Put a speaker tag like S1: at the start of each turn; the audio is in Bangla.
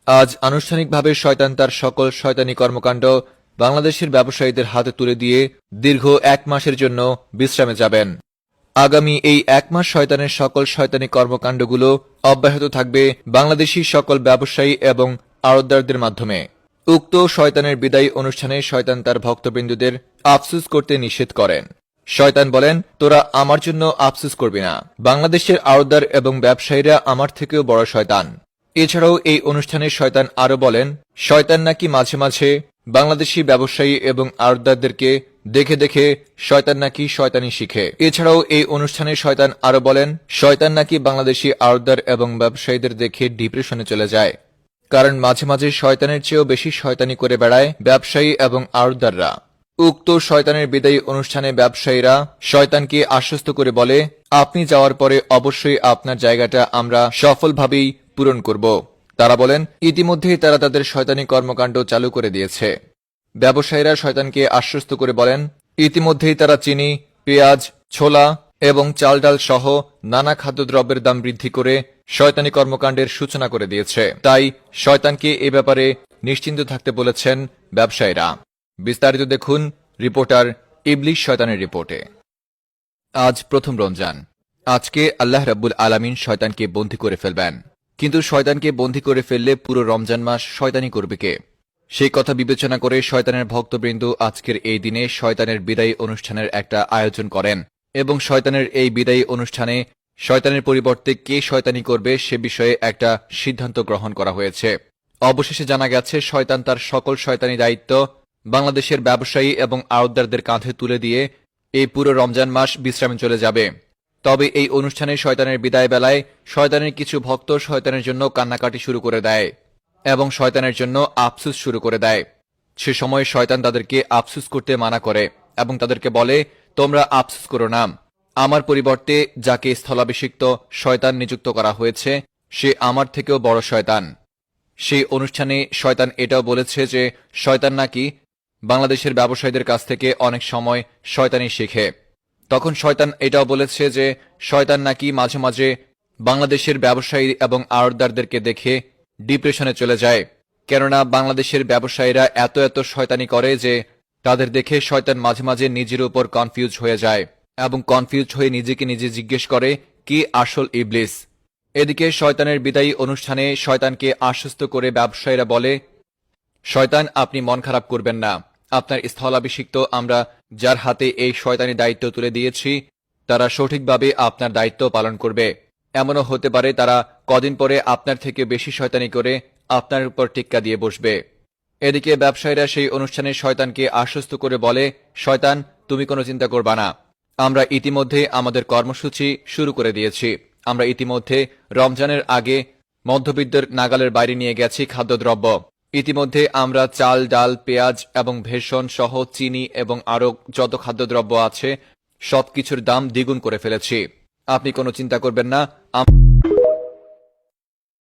S1: আজ আনুষ্ঠানিকভাবে শয়তান তার সকল শয়তানি কর্মকাণ্ড বাংলাদেশের ব্যবসায়ীদের হাতে তুলে দিয়ে দীর্ঘ 1 মাসের জন্য বিশ্রামে যাবেন। আগামী এই 1 মাস শয়তানের সকল শয়তানি কর্মকাণ্ডগুলো অব্যাহত থাকবে বাংলাদেশী সকল ব্যবসায়ী এবং আড়তদারদের মাধ্যমে। উক্ত শয়তানের বিদায়ী অনুষ্ঠানে শয়তান তার ভক্তবৃন্দদের আফসোস করতে নিষেধ করেন। শয়তান বলেন, তোরা আমার জন্য আফসোস করবি না, বাংলাদেশের আড়তদার এবং ব্যবসায়ীরা আমার থেকেও বড় শয়তান। এছাড়াও এই অনুষ্ঠানে শয়তান আরো বলেন, শয়তান নাকি মাঝে মাঝে বাংলাদেশি ব্যবসায়ী এবং আড়তদারদেরকে দেখে দেখে শয়তান নাকি শয়তানি শিখে। এছাড়াও এই অনুষ্ঠানে শয়তান আরো বলেন, শয়তান নাকি বাংলাদেশি আড়তদার এবং ব্যবসায়ীদের দেখে ডিপ্রেশনে চলে যায়, কারণ মাঝে মাঝে শয়তানের চেয়েও বেশি শয়তানি করে বেড়ায় ব্যবসায়ী এবং আড়তদাররা। উক্ত শয়তানের বিদায়ী অনুষ্ঠানে ব্যবসায়ীরা শয়তানকে আশ্বস্ত করে বলে, আপনি যাওয়ার পরে অবশ্যই আপনার জায়গাটা আমরা সফলভাবেই পূরণ করব। তারা বলেন, ইতিমধ্যেই তারা তাদের শয়তানি কর্মকাণ্ড চালু করে দিয়েছে। ব্যবসায়ীরা শয়তানকে আশ্বস্ত করে বলেন, ইতিমধ্যেই তারা চিনি, পেঁয়াজ, ছোলা এবং চাল ডাল সহ নানা খাদ্যদ্রব্যের দাম বৃদ্ধি করে শয়তানি কর্মকাণ্ডের সূচনা করে দিয়েছে। তাই শয়তানকে এ ব্যাপারে নিশ্চিন্ত থাকতে বলেছেন ব্যবসায়ীরা। বিস্তারিত দেখুন রিপোর্টার ইবলিশ শয়তানের রিপোর্টে। আজ প্রথম রমজান। আজকে আল্লাহ রাব্বুল আলামিন শয়তানকে বন্দী করে ফেলবেন। কিন্তু শয়তানকে বন্দী করে ফেললে পুরো রমজান মাস শয়তানি করবে কে? সেই কথা বিবেচনা করে শয়তানের ভক্তবৃন্দ আজকের এই দিনে শয়তানের বিদায়ী অনুষ্ঠানের একটা আয়োজন করেন এবং শয়তানের এই বিদায়ী অনুষ্ঠানে শয়তানের পরিবর্তে কে শয়তানি করবে সে বিষয়ে একটা সিদ্ধান্ত গ্রহণ করা হয়েছে। অবশেষে জানা গেছে শয়তান তার সকল শয়তানি দায়িত্ব বাংলাদেশের ব্যবসায়ী এবং আড়তদারদের কাঁধে তুলে দিয়ে এই পুরো রমজান মাস বিশ্রামে চলে যাবে। তবে এই অনুষ্ঠানে শয়তানের বিদায় বেলায় শয়তানের কিছু ভক্ত শয়তানের জন্য কান্নাকাটি শুরু করে দেয় এবং শয়তানের জন্য আফসোস শুরু করে দেয়। সে সময় শয়তান তাদেরকে আফসোস করতে মানা করে এবং তাদেরকে বলে, তোমরা আফসোস করো না, আমার পরিবর্তে যাকে স্থলাভিষিক্ত শয়তান নিযুক্ত করা হয়েছে সে আমার থেকেও বড় শয়তান। সেই অনুষ্ঠানে শয়তান এটাও বলেছে যে শয়তান নাকি বাংলাদেশের ব্যবসায়ীদের কাছ থেকে অনেক সময় শয়তানি শেখে। তখন শয়তান এটাও বলেছে যে শয়তান নাকি মাঝে মাঝে বাংলাদেশের ব্যবসায়ী এবং আড়তদারদেরকে দেখে ডিপ্রেশনে চলে যায়, কেননা বাংলাদেশের ব্যবসায়ীরা এত এত শয়তানি করে যে তাদের দেখে শয়তান মাঝে মাঝে নিজের উপর কনফিউজ হয়ে যায় এবং কনফিউজ হয়ে নিজেকে নিজে জিজ্ঞেস করে, কি আসল ইবলিস? এদিকে শয়তানের বিদায়ী অনুষ্ঠানে শয়তানকে আশ্বস্ত করে ব্যবসায়ীরা বলে, শয়তান আপনি মন খারাপ করবেন না, আপনার স্থলাভিষিক্ত আমরা যার হাতে এই শয়তানি দায়িত্ব তুলে দিয়েছি তারা সঠিকভাবে আপনার দায়িত্ব পালন করবে। এমনও হতে পারে তারা কদিন পরে আপনার থেকে বেশি শয়তানি করে আপনার উপর টিক্কা দিয়ে বসবে। এদিকে ব্যবসায়ীরা সেই অনুষ্ঠানে শয়তানকে আশ্বস্ত করে বলে, শয়তান তুমি কোনো চিন্তা করবা না, আমরা ইতিমধ্যে আমাদের কর্মসূচি শুরু করে দিয়েছি। আমরা ইতিমধ্যে রমজানের আগে মধ্যবিত্তের নাগালের বাইরে নিয়ে গেছি খাদ্যদ্রব্য। ইতিমধ্যে আমরা চাল ডাল পেঁয়াজ এবং ভেষণ সহ চিনি এবং আরও যত খাদ্যদ্রব্য আছে সবকিছুর দাম দ্বিগুণ করে ফেলেছি। আপনি কোনো চিন্তা করবেন না।